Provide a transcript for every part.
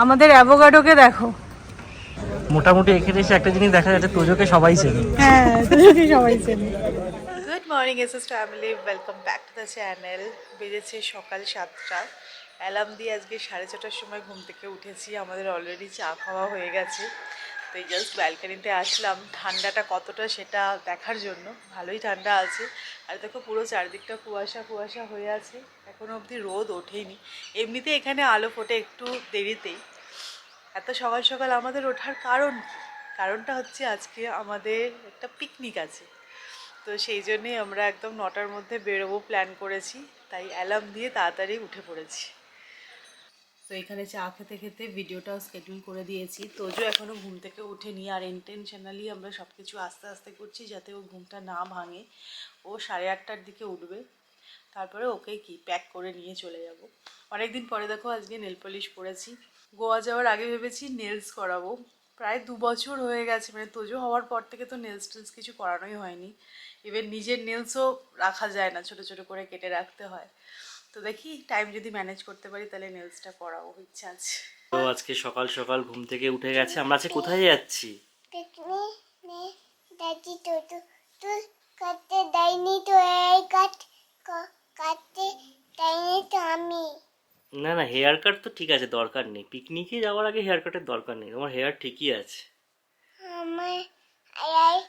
আমাদের অ্যাভোকাডোকে দেখো। মোটামুটি এখানে এসে একটা জিনিস দেখা যাচ্ছে, তোজোকে সবাই চেনে। হ্যাঁ, তোজোকে সবাই চেনে। Good morning SS family, welcome back to the channel. বেজেছে সকাল 7টা। অ্যালার্ম দিয়ে আজকে 6:30টার সময় ঘুম থেকে উঠেছি। আমাদের অলরেডি চা খাওয়া হয়ে গেছে। তো এই জাস্ট ব্যালকানিতে আসলাম ঠান্ডাটা কতটা সেটা দেখার জন্য। ভালোই ঠান্ডা আছে। আর দেখো পুরো চারদিকটা কুয়াশা কুয়াশা হয়ে আছে, এখনও অবধি রোদ ওঠেনি। এমনিতে এখানে আলো ফোটে একটু দেরিতেই। এত সকাল সকাল আমাদের ওঠার কারণটা হচ্ছে আজকে আমাদের একটা পিকনিক আছে। তো সেই জন্যেই আমরা একদম 9টার মধ্যে বেরোবো প্ল্যান করেছি, তাই অ্যালার্ম দিয়ে তাড়াতাড়ি উঠে পড়েছি। তো এখানে চা খেতে খেতে ভিডিওটাও স্কেডিউল করে দিয়েছি। তোজো এখনও ঘুম থেকে উঠেনি, আর ইন্টেনশনালি আমরা সব কিছু আস্তে আস্তে করছি যাতে ও ঘুমটা না ভাঙে। ও 8:30টার দিকে উঠবে, তারপরে ওকে কি প্যাক করে নিয়ে চলে যাব। অনেকদিন পরে দেখো আজকে নেল পলিশ পরেছি। গোয়া যাওয়ার আগে ভেবেছি নেলস করাবো। প্রায় 2 বছর হয়ে গেছে, মানে তোজো হওয়ার পর থেকে তো নেলস টেলস কিছু করানোই হয়নি। ইভেন নিজের নেলসও রাখা যায় না, ছোট ছোট করে কেটে রাখতে হয়। তো দেখি টাইম যদি ম্যানেজ করতে পারি তাহলে নেলসটা করাবো, ইচ্ছা আছে। তো আজকে সকাল সকাল ঘুম থেকে উঠে গেছে। আমরা আজকে কোথায় যাচ্ছি? দাদি তো কাটতে দেয়নি তো, এই কাটতে দেয়নি তো আমি। না না, হেয়ার কাট তো ঠিক আছে, দরকার নেই। পিকনিকে যাওয়ার আগে হেয়ার কাটের দরকার নেই, তোমার হেয়ার ঠিকই আছে। আমার আয়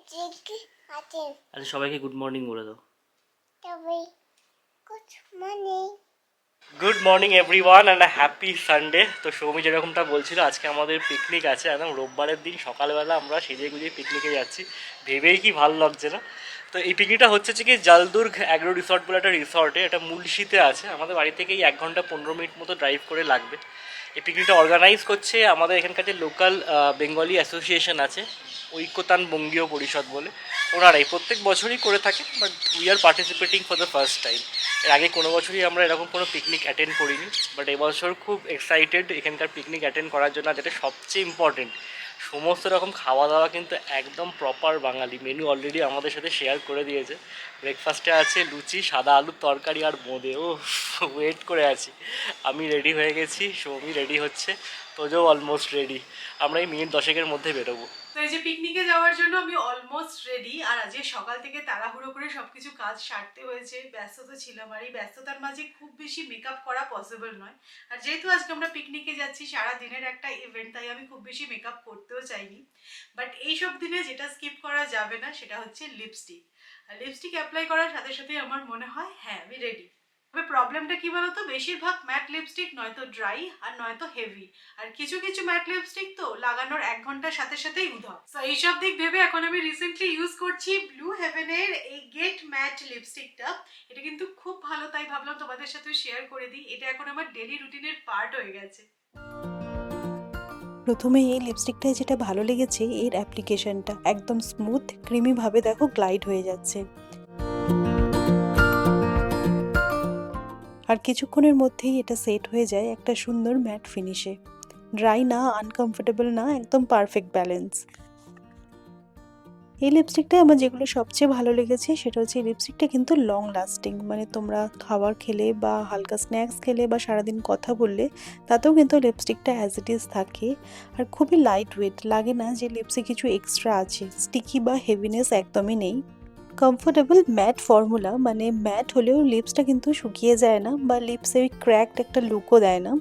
ঠিক আছে। আচ্ছা, সবাইকে গুড মর্নিং বলে দাও। তবে good morning. Good morning everyone and happy Sunday. তো সৌমি যেরকমটা বলছিল, আজকে আমাদের পিকনিক আছে। একদম রোববারের দিন সকালবেলা আমরা সেজে গুজিয়ে পিকনিকে যাচ্ছি, ভেবেই কি ভালো লাগছে না। তো এই পিকনিকটা হচ্ছে কি জলদুর্গ অ্যাগ্রো রিসর্ট বলে একটা রিসর্টে, এটা মুলশিতে আছে। আমাদের বাড়ি থেকেই 1 ঘন্টা 15 মিনিট মতো ড্রাইভ করে লাগবে। এই পিকনিকটা অর্গানাইজ করছে আমাদের এখানকার যে লোকাল বেঙ্গলি অ্যাসোসিয়েশন আছে, ঐক্যতান বঙ্গীয় পরিষদ বলে। ওনারাই প্রত্যেক বছরই করে থাকে, but we are participating for the first time. এর আগে কোনো বছরই আমরা এরকম কোনো পিকনিক অ্যাটেন্ড করিনি, বাট এবছর খুব এক্সাইটেড এখানকার পিকনিক অ্যাটেন্ড করার জন্য। যেটা সবচেয়ে ইম্পর্টেন্ট, সমস্ত রকম খাওয়া দাওয়া কিন্তু একদম প্রপার বাঙালি। মেনু অলরেডি আমাদের সাথে শেয়ার করে দিয়েছে। ব্রেকফাস্টে আছে লুচি, সাদা আলুর তরকারি আর বোঁদে। ও ওয়েট করে আছি। আমি রেডি হয়ে গেছি, সৌমি রেডি হচ্ছে, তোজো অলমোস্ট রেডি। আমরা এই মিনিট 10-এর মধ্যে বেরোবো। তো এই যে পিকনিকে যাওয়ার জন্য আমি অলমোস্ট রেডি। আর আজকে সকাল থেকে তাড়াহুড়ো করে সবকিছু কাজ সারতে হয়েছে, ব্যস্ত তো ছিলাম। আর এই ব্যস্ততার মাঝে খুব বেশি মেকআপ করা পসিবল নয়। আর যেহেতু আজকে আমরা পিকনিকে যাচ্ছি, সারা দিনের একটা ইভেন্ট, তাই আমি খুব বেশি মেকআপ করতেও চাইনি। বাট এইসব দিনে যেটা স্কিপ করা যাবে না সেটা হচ্ছে লিপস্টিক। আর লিপস্টিক অ্যাপ্লাই করার সাথে সাথে আমার মনে হয় হ্যাঁ আমি রেডি। তবে প্রবলেমটা কি বলতো, বেশিরভাগ ম্যাট লিপস্টিক নয়তো ড্রাই আর নয়তো হেভি। আর কিছু কিছু ম্যাট লিপস্টিক তো লাগানোর 1 ঘন্টার সাথে সাথেই উধাও। তো এইসব দিক ভেবে এখন আমি রিসেন্টলি ইউজ করছি ব্লু হেভেনের এই গেট ম্যাট লিপস্টিকটা। এটা কিন্তু খুব ভালো, তাই ভাবলাম তোমাদের সাথে শেয়ার করে দিই। এটা এখন আমার ডেলি রুটিনের পার্ট হয়ে গেছে। প্রথমে এই লিপস্টিকটায় যেটা ভালো লেগেছে, এর অ্যাপ্লিকেশনটা একদম স্মুথ ক্রিমি ভাবে দেখো গ্লাইড হয়ে যাচ্ছে। আর কিছুক্ষণের মধ্যেই এটা সেট হয়ে যায় একটা সুন্দর ম্যাট ফিনিশে। ড্রাই না, আনকমফোর্টেবল না, একদম পারফেক্ট ব্যালেন্স। এই লিপস্টিকটায় আমার যেগুলো সবচেয়ে ভালো লেগেছে সেটা হচ্ছে এই লিপস্টিকটা কিন্তু লং লাস্টিং। মানে তোমরা খাবার খেলে বা হালকা স্ন্যাক্স খেলে বা সারাদিন কথা বললে তাতেও কিন্তু লিপস্টিকটা অ্যাজ ইট ইজ থাকে। আর খুবই লাইট ওয়েট, লাগে না যে লিপসে কিছু এক্সট্রা আছে। স্টিকি বা হেভিনেস একদমই নেই। কমফোর্টেবল ম্যাট ফর্মুলা, মানে ম্যাট হলেও লিপসটা কিন্তু শুকিয়ে যায় না বা লিপসে ওই ক্র্যাকড একটা লুকও দেয় না।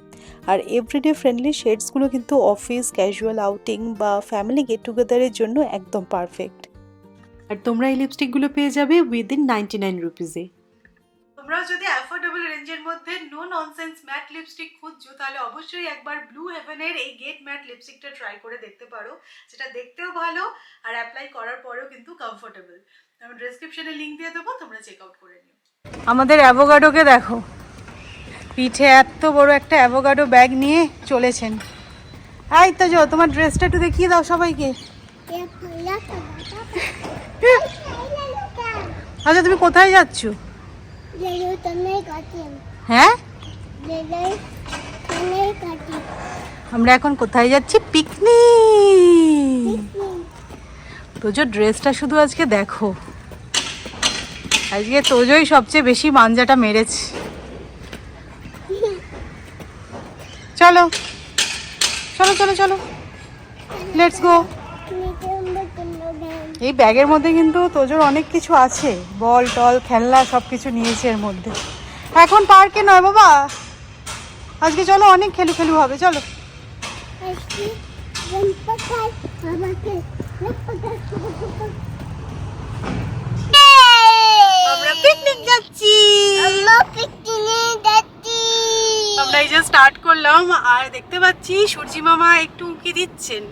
আর এভরিডে ফ্রেন্ডলি শেডসগুলো কিন্তু অফিস, ক্যাজুয়াল আউটিং বা ফ্যামিলি গেট টুগেদারের জন্য একদম পারফেক্ট। আর তোমরা এই লিপস্টিকগুলো পেয়ে যাবে উইদিন 99 রুপিসে। তোমরাও যদি অ্যাফোর্ডেবল রেঞ্জের মধ্যে নো ননসেন্স ম্যাট লিপস্টিক খুঁজছো, তাহলে অবশ্যই একবার ব্লু হেভেনের এই গেট ম্যাট লিপস্টিকটা ট্রাই করে দেখতে পারো। যেটা দেখতেও ভালো আর অ্যাপ্লাই করার পরেও কিন্তু কমফোর্টেবল। আমি ডেসক্রিপশনে লিঙ্ক দিয়ে দেবো, তোমরা চেক আউট করে নিও। আমাদের অ্যাভোকাডোকে দেখো, পিঠে এত বড় একটা অ্যাভোকাডো ব্যাগ নিয়ে চলেছেন। এই তো যো, তোমার ড্রেসটা একটু দেখিয়ে দাও সবাইকে। আচ্ছা, তুমি কোথায় যাচ্ছ? হ্যাঁ, আমরা এখন কোথায় যাচ্ছি? পিকনিক। তোজো ড্রেসটা শুধু আজকে দেখো, আজকে তোজোই সবচেয়ে বেশি মাঞ্জাটা মেরেছে। চলো চলো চলো চলো, লেটস গো। এই ব্যাগের মধ্যে কিন্তু তোজোর অনেক কিছু আছে, বল টল খেলনা সব কিছু নিয়েছে এর মধ্যে। এখন পার্কে নয় বাবা, আজকে চলো অনেক খেলু খেলু হবে, চলো। আমরা পিকনিক যাচ্ছি, আমরা এই যে স্টার্ট করলাম। আর দেখতে পাচ্ছি সূর্যি মামা একটু উঁকি দিচ্ছেন।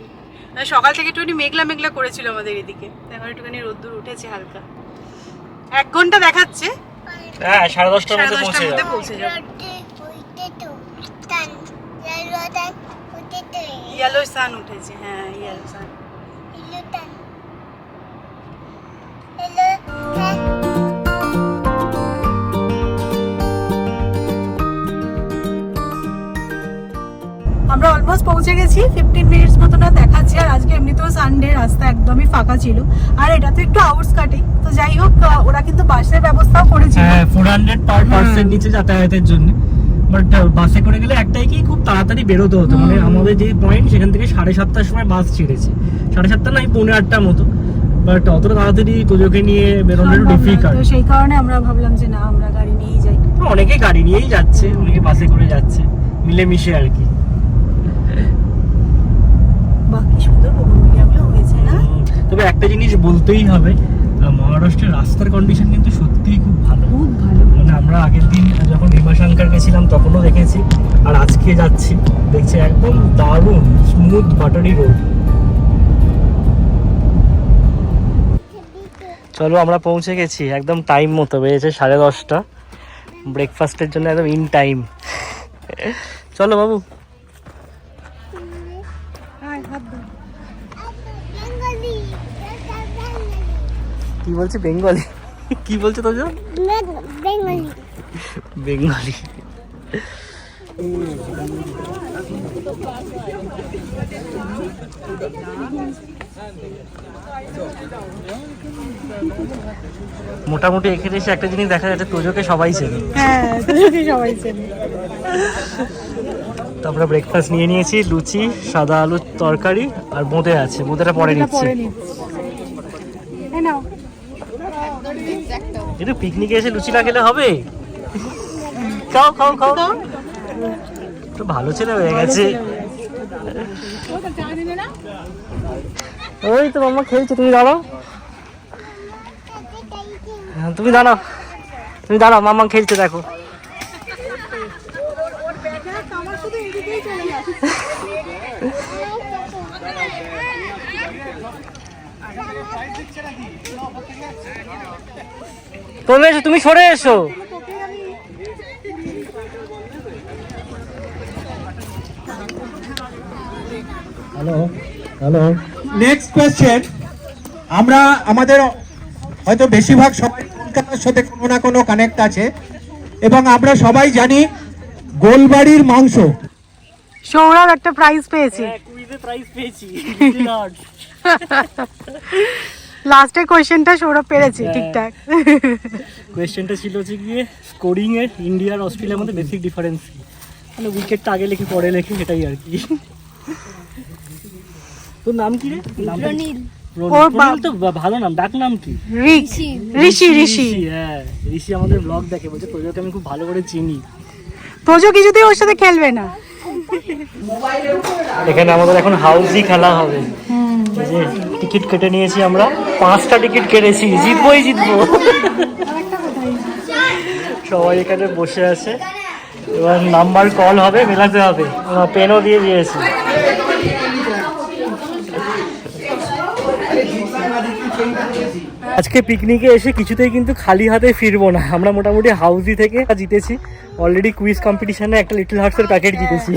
সকাল থেকে একটুখানি মেঘলা মেঘলা করেছিল আমাদের এদিকে, এখন একটুখানি রোদ্দুর উঠেছে হালকা। 1 ঘন্টা দেখাচ্ছে, হ্যাঁ 10:30টার মধ্যে 10:30টার মধ্যে পৌঁছে পৌঁছে যাবে। ইয়েলো সান উঠেছে, হ্যাঁ ইয়েলো সান। আমরা অলমোস্ট পৌঁছে গেছি, 15 মিনিটস মতো না দেখাচ্ছে। আর আজকে এমনিতেও সানডে, রাস্তা একদমই ফাঁকা ছিল। আর এটা তো একটু আউটস্কার্টে, তো যাই হোক ওরা কিন্তু বাসের ব্যবস্থাও করেছিল। হ্যাঁ 400 পার পারসন নিচে যাতায়াতের জন্য। বাট বাসে করে গেলে একটাই কি, খুব তাড়াতাড়ি বেরোতে হতো। মানে আমাদের যে পয়েন্ট সেখান থেকে 7:30টার সময় বাস ছেড়েছে, 7:30 নয় 8:45টার মতো। বাট অতটা তাড়াতাড়ি তোজোকে নিয়ে বেরোনো একটু ডিফিকাল্ট। তো সেই কারণে আমরা ভাবলাম যে না, আমরা গাড়ি নিয়েই যাই। অনেকে গাড়ি নিয়েই যাচ্ছে, অনেকে বাসে করে যাচ্ছে, মিলেমিশে আর কি। বাকি সুন্দর ভবনগুলো হয়েছে না। তবে একটা জিনিস বলতেই হবে, মহারাষ্ট্রের রাস্তার কন্ডিশন কিন্তু সত্যিই খুব ভালো, খুব ভালো। মানে আমরা আগের দিন যখন ভীমাশঙ্কর গেছিলাম তখনও দেখেছি, আর আজকে যাচ্ছি দেখছি একদম দারুণ স্মুথ বাটারি রোড। চলো আমরা পৌঁছে গেছি একদম টাইম মতো, বেজেছে 10:30। ব্রেকফাস্টের জন্য একদম ইন টাইম। চলো বাবু। কি বলছে বেঙ্গলি? কি বলছে তোজো? বেঙ্গলি। মোটামুটি এখানে এসে একটা জিনিস দেখা যাচ্ছে, তোজোকে সবাই চেনে। হ্যাঁ তোজোকে সবাই চেনে। তো আমরা ব্রেকফাস্ট নিয়ে নিয়েছি, লুচি, সাদা আলুর তরকারি আর বোঁদে আছে, বোঁদেটা পরে নিচ্ছি। কিন্তু পিকনিকে এসে লুচি না খেলে হবে? খাও খাও খাও, তো ভালো ছেলে হয়ে গেছে। ওই তো মাম্মা খেলছে, তুমি দাঁড়াও, তুমি দাঁড়াও, তুমি দাঁড়াও, মাম্মা খেলছে দেখো। তুমি এসো, তুমি সরে এসো। Hello hello. নেক্সট কোয়েশ্চেন, আমরা আমাদের হয়তো বেশিরভাগ সবাই কলকাতার সাথে কোনো না কোনো কানেক্ট আছে, এবং আমরা সবাই জানি গোলবাড়ির মাংস। সৌরভ একটা প্রাইজ পেয়েছে, কুইজে প্রাইজ পেয়েছি। লাস্টে কোশ্চেনটা সৌরভ পেরেছে ঠিকঠাক। কোয়েশ্চেনটা ছিল হচ্ছে গিয়ে স্কোরিং এর ইন্ডিয়া আর অস্ট্রেলিয়ার মধ্যে বেসিক ডিফারেন্স কি, মানে উইকেটটা আগে লিখি পরে লিখি, সেটাই আর কি। তোর নাম কি রে? রনিল। রনিল তো ভালো নাম, ডাক নাম কি? ঋষি। ঋষি, হ্যাঁ ঋষি আমাদের ব্লগ দেখে, বলছে তোজোকে আমি খুব ভালো করে চিনি। তোজো কিছুতেই ওর সাথে খেলবে না। এখানে আমাদের এখন হাউসই খেলা হবে। এই যে টিকিট কেটে নিয়েছি আমরা, 5টা টিকিট কেটেছি, জিতবোই জিতবো। সবাই এখানে বসে আছে, এবার নাম্বার কল হবে, মেলাতে হবে, পেনও দিয়ে দিয়েছি। আজকে পিকনিকে এসে কিছুতেই কিন্তু খালি হাতে ফিরবো না। আমরা মোটামুটি হাউসি থেকে জিতেছি, অলরেডি কুইজ কম্পিটিশনে একটা লিটল হার্টসের প্যাকেট জিতেছি।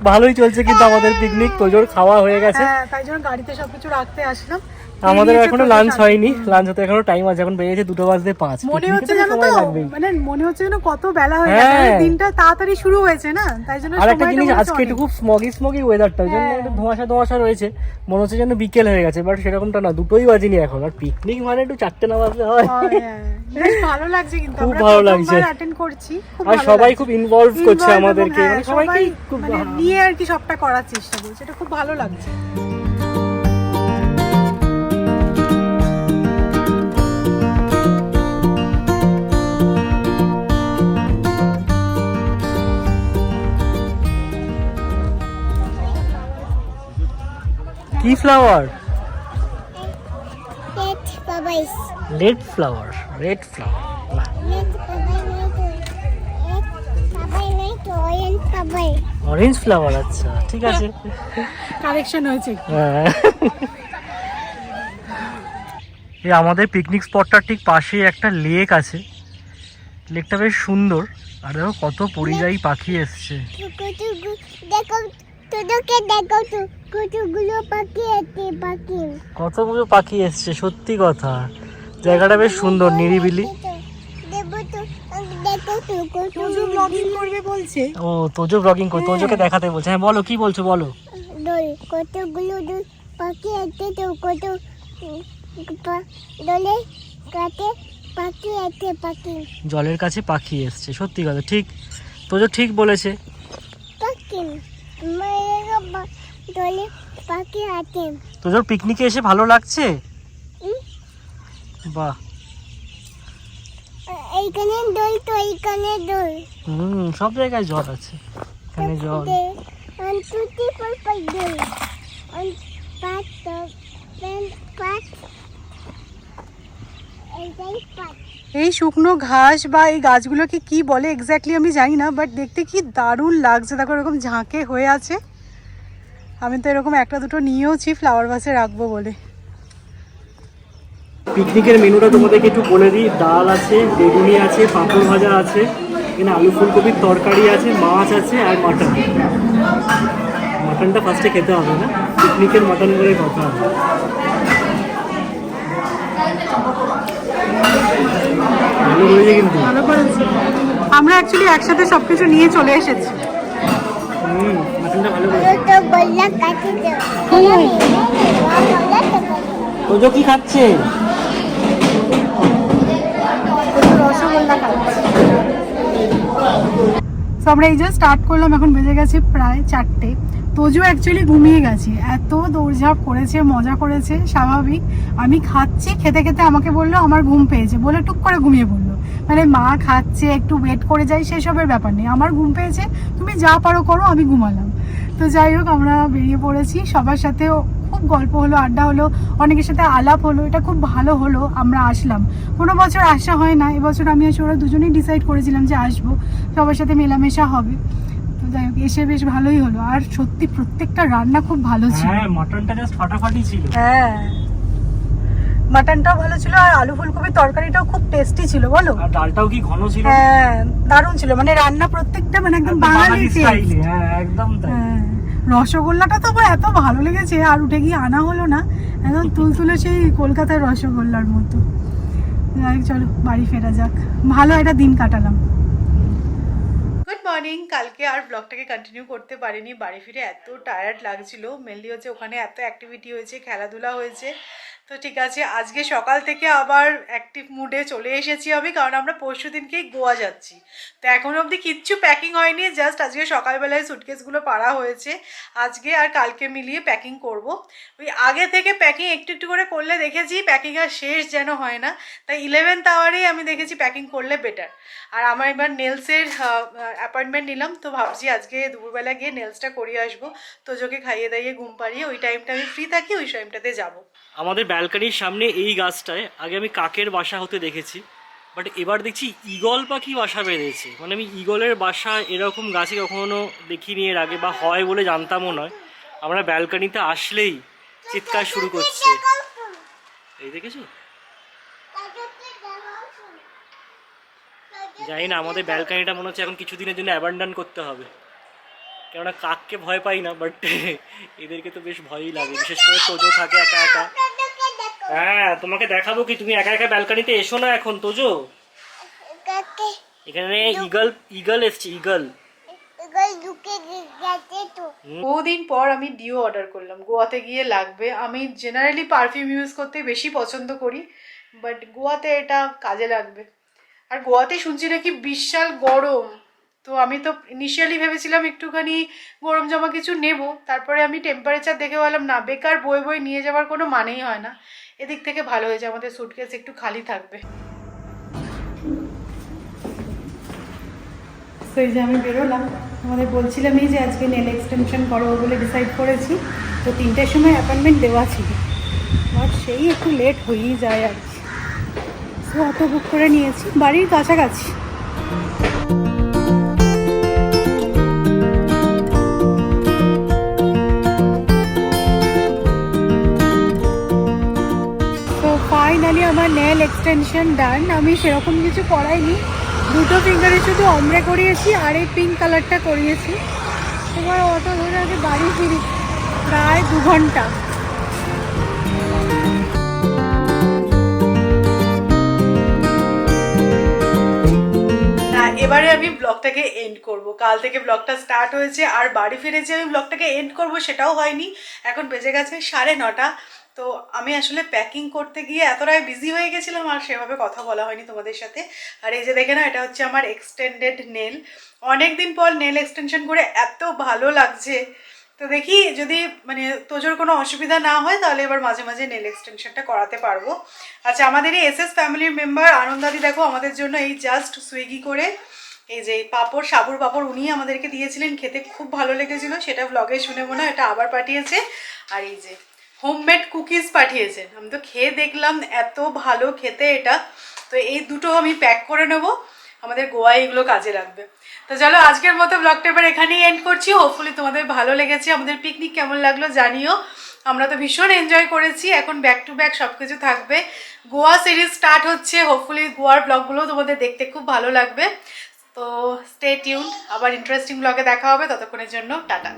ভালোই চলছে কিন্তু আমাদের পিকনিক। তোজোর খাওয়া হয়ে গেছে, তাই জন্য গাড়িতে সবকিছু রাখতে আসলাম। আমাদের বেরিয়েছে এখনো তোজো লাঞ্চ সাড়ে- হয়নি, লাঞ্চ হতে এখনো টাইম আছে, এখন বেরিয়েছে 2:05। মনে Picnic এ হচ্ছে তো জানো সময় তো লাগবেই। মানে মনে হচ্ছে যেন কত বেলা হয়ে গেছে হ্যাঁ। মানে দিনটা তাড়াতাড়ি শুরু হয়েছে না, তাই জন্য আর একটা সময়টা জিনিস, মনে হচ্ছে আজকে একটু অনেক। খুব স্মগি ওয়েদারটা, ওই জন্য হ্যাঁ। একটু ধোঁয়াশা ধোঁয়াশা রয়েছে, মনে হচ্ছে যেন বিকেল হয়ে গেছে, বাট সেরকমটা না, 2টোই বাজিনি এখন। আর পিকনিক মানে একটু 4টে না বাজলে হয়। হ্যাঁ, বেশ ভালো লাগছে কিন্তু খুব আমরা ভালো লাগছে। প্রথমবার অ্যাটেন্ড করছি, খুব আর ভালো সবাই লাগছে। খুব ইনভলভ করছে Involve এবং আমাদেরকে, হ্যাঁ, মানে সবাইকে সবাই খুব মানে নিয়ে আর কি সবটা করার চেষ্টা করছে, এটা খুব ভালো লাগছে। কি flower? Let babies. Red flower, red flower. Let baby night orange baby. Orange flower, আচ্ছা ঠিক আছে। কারেকশন হয়েছে। হ্যাঁ। এই আমাদের পিকনিক স্পটটার ঠিক পাশেই একটা লেক আছে, লেকটা বেশ সুন্দর। আর দেখো কত পরিযায়ী পাখি এসছে। দেখো তোদেরকে দেখো তো কতগুলো পাখি আছে পাখি। কতগুলো পাখি এসছে, সত্যি কথা। জায়গাটা বেশ সুন্দর, নিরিবিলি। দেখো তো দেখো তো তোজো ব্লগিং করবে বলছে। ও তোজো ব্লগিং করে, তোজোকে দেখাতে বলছে। হ্যাঁ বলো, কি বলছো বলো। কতগুলো পাখি আছে তো কত দলে কাতে পাখি আছে পাখি জলের কাছে পাখি এসছে, সত্যি কথা, ঠিক তোজো ঠিক বলেছে। পাখি মেরে দলে পাখি আছে। তোজোর পিকনিকে এসে ভালো লাগছে? বাহ। এইখানে দই তো এইখানে দই সব জায়গায় জল আছে, এখানে জল। তুই পর পাই দই পাঁচ পাঁচ এইটাই পাঁচ। এই শুকনো ঘাস বা এই গাছগুলোকে কি বলে এক্স্যাক্টলি আমি জানি না, বাট দেখতে কি দারুণ লাগছে। দেখো এরকম ঝাঁকে হয়ে আছে। আমি তো এরকম একটা দুটো নিয়েওছি ফ্লাওয়ার ভাসে রাখবো বলে। পিকনিকের মেনুটা তোমাদেরকে একটু বলে দিই। ডাল আছে, বেগুনি আছে, পাঁপড় ভাজা আছে, এখানে আলু ফুলকপির তরকারি আছে, মাছ আছে আর মাটন। মাটনটা ফার্স্টে খেতে হবে না, পিকনিকের মাটন করে কথা। ভালো রয়েছে কিন্তু। ভালো করেছি। আমরা অ্যাকচুয়ালি একসাথে সবকিছু নিয়ে চলে এসেছি। মাটনটা ভালো করে। তো বললা কাটি দাও বললা তো তোজো কি খাচ্ছে? রসগোল্লা খাচ্ছি। তো আমরা এই যে স্টার্ট করলাম, এখন বেজে গেছে প্রায় 4টে। তোজো অ্যাকচুয়ালি ঘুমিয়ে গেছে, এত দৌড়ঝাঁপ করেছে, মজা করেছে, স্বাভাবিক। আমি খাচ্ছি, খেতে খেতে আমাকে বললো আমার ঘুম পেয়েছে বলে টুক করে ঘুমিয়ে পড়লো। মানে মা খাচ্ছে একটু ওয়েট করে যাই সেসবের ব্যাপার নেই, আমার ঘুম পেয়েছে, তুমি যা পারো করো, আমি ঘুমালাম। তো যাই হোক আমরা বেরিয়ে পড়েছি, সবার সাথে খুব গল্প হলো, আড্ডা হলো, অনেকের সাথে আলাপ হলো, এটা খুব ভালো হলো। আমরা আসলাম, কোনো বছর আসা হয় না, এবছর আমি আর ওরা দুজনেই ডিসাইড করেছিলাম যে আসবো, সবার সাথে মেলামেশা হবে। তো যাই হোক এসে বেশ ভালোই হলো। আর সত্যি প্রত্যেকটা রান্না খুব ভালো ছিল। হ্যাঁ, মাটনটা জাস্ট ফাটাফাটি ছিল। হ্যাঁ, মাটনটাও ভালো ছিল আর আলু ফুলকপির তরকারিটাও খুব টেস্টি ছিল, বলো। আর ডালটাও কি ঘন ছিল। হ্যাঁ, দারুণ ছিল, মানে রান্না প্রত্যেকটা মানে একদম বাঙালি স্টাইলে। হ্যাঁ একদম তাই। হ্যাঁ, রসগোল্লাটা তো আমার এত ভালো লেগেছে, আর উঠে গিয়ে আনা হলো না, একদম তুলতুলে সেই কলকাতার রসগোল্লার মতো। যাই হোক, চলো বাড়ি ফেরা যাক, ভালো একটা দিন কাটালাম। Good morning. কালকে আর ব্লগটাকে কন্টিনিউ করতে পারিনি, বাড়ি ফিরে এত টায়ার্ড লাগছিল। মেনলি হচ্ছে ওখানে এত অ্যাক্টিভিটি হয়েছে, খেলাধুলা হয়েছে। তো ঠিক আছে, আজকে সকাল থেকে আবার অ্যাক্টিভ মুডে চলে এসেছি আমি, কারণ আমরা পরশু দিনকেই গোয়া যাচ্ছি। তো এখনও অবধি কিচ্ছু প্যাকিং হয়নি, জাস্ট আজকে সকালবেলায় সুটকেসগুলো পাড়া হয়েছে। আজকে আর কালকে মিলিয়ে প্যাকিং করব। ওই আগে থেকে প্যাকিং একটু একটু করে করলে দেখেছি প্যাকিং আর শেষ যেন হয় না, তাই 11th আওয়ারেই আমি দেখেছি প্যাকিং করলে বেটার। আর আমার এবার নেলসের অ্যাপয়েন্টমেন্ট নিলাম, তো ভাবছি আজকে দুপুরবেলা গিয়ে নেলসটা করিয়ে আসবো। তোজোকে খাইয়ে দাইয়ে ঘুম পাড়িয়ে ওই টাইমটা আমি ফ্রি থাকি, ওই টাইমটাতে যাবো। আমাদের ব্যালকনির সামনে এই গাছটায় আগে আমি কাকের বাসা হতে দেখেছি, বাট এবার দেখছি ঈগল পাখি বাসা বেঁধেছে। মানে আমি ঈগলের বাসা এরকম গাছে কখনো দেখিনি এর আগে, বা হয় বলে জানতামও নয়। আমরা ব্যালকনিতে আসলেই চিৎকার শুরু করছে। এই দেখেছো? জানি না, আমাদের ব্যালকনিটা মনে হচ্ছে এখন কিছুদিনের জন্য অ্যাবান্ডন করতে হবে, কেননা কাককে ভয় পাই না, বাট এদেরকে তো বেশ ভয়ই লাগে, বিশেষ করে তোজো থাকে একা একা। হ্যাঁ তোমাকে দেখাবো কি, তুমি একা একা ব্যালকনিতে এসো না এখন তোজো। কাকে এখানে ইগল ইগল এসছে, ইগল। এগুলো ঢুকে গেছে তো। বহুদিন পর আমি ডিও অর্ডার করলাম, গোয়াতে গিয়ে লাগবে। আমি জেনারেলি পারফিউম ইউজ করতে বেশি পছন্দ করি, বাট গোয়াতে এটা কাজে লাগবে। আর গোয়াতে শুনছি নাকি বিশাল গরম, তো আমি তো ইনিশিয়ালি ভেবেছিলাম একটুখানি গরম জামা কিছু নেব, তারপরে আমি টেম্পারেচার দেখে বললাম না, বেকার বয়ে বয়ে নিয়ে যাওয়ার কোনো মানেই হয় না। এদিক থেকে ভালো হয়েছে, আমাদের সুটকেস একটু খালি থাকবে। তো এই যে আমি বেরোলাম, আমাদের বলছিলাম এই যে আজকে নেল এক্সটেনশন করবো বলে ডিসাইড করেছি। তো 3টের সময় অ্যাপয়েন্টমেন্ট দেওয়া ছিল, বাট সেই একটু লেট হয়েই যায় আর কি। তো অটো বুক করে নিয়েছি, বাড়ির কাছাকাছি। তো ফাইনালি আমার নেল এক্সটেনশন ডান। আমি সেরকম কিছু করাইনি, দুটো ফিঙ্গারে শুধু অমরে করিয়েছি আর এই পিঙ্ক কালারটা করিয়েছি। এবার অটো ধরে আগে বাড়ি ফিরি, প্রায় 2 ঘন্টা। এবারে আমি ব্লগটাকে এন্ড করব। কাল থেকে ব্লগটা স্টার্ট হয়েছে, আর বাড়ি ফিরে যে আমি ব্লগটাকে এন্ড করব সেটাও হয়নি। এখন বেজে গেছে 9:30। তো আমি আসলে প্যাকিং করতে গিয়ে এতটাই বিজি হয়ে গেছিলাম আর সেভাবে কথা বলা হয়নি তোমাদের সাথে। আর এই যে দেখে না, এটা হচ্ছে আমার এক্সটেন্ডেড নেল। অনেক দিন পর নেল এক্সটেনশন করে এত ভালো লাগছে। তো দেখি যদি মানে তোজোর কোনো অসুবিধা না হয় তাহলে এবার মাঝে মাঝে নেল এক্সটেনশনটা করাতে পারবো। আচ্ছা, আমাদের এই এসএস ফ্যামিলির মেম্বার আনন্দাদি দেখো আমাদের জন্য এই জাস্ট সুইগি করে এই যে পাঁপড়, সাবুর পাঁপড় উনি আমাদেরকে দিয়েছিলেন, খেতে খুব ভালো লেগেছিল। সেটা ব্লগে শুনে মনে হয় এটা আবার পাঠিয়েছে। আর এই যে হোমমেড কুকিজ পাঠিয়েছেন, আমি তো খেয়ে দেখলাম এত ভালো খেতে এটা। তো এই দুটো আমি প্যাক করে নেব, আমাদের গোয়ায় এগুলো কাজে লাগবে। তো চলো আজকের মতো ব্লগটা এবার এখানেই এন্ড করছি। হোপফুলি তোমাদের ভালো লেগেছে। আমাদের পিকনিক কেমন লাগলো জানিও। আমরা তো ভীষণ এনজয় করেছি। এখন ব্যাক টু ব্যাক সব কিছু থাকবে। গোয়া সিরিজ স্টার্ট হচ্ছে, হোপফুলি গোয়ার ব্লগগুলো তোমাদের দেখতে খুব ভালো লাগবে। তো স্টে টিউন, আবার ইন্টারেস্টিং ব্লগে দেখা হবে। ততক্ষণের জন্য টাটা।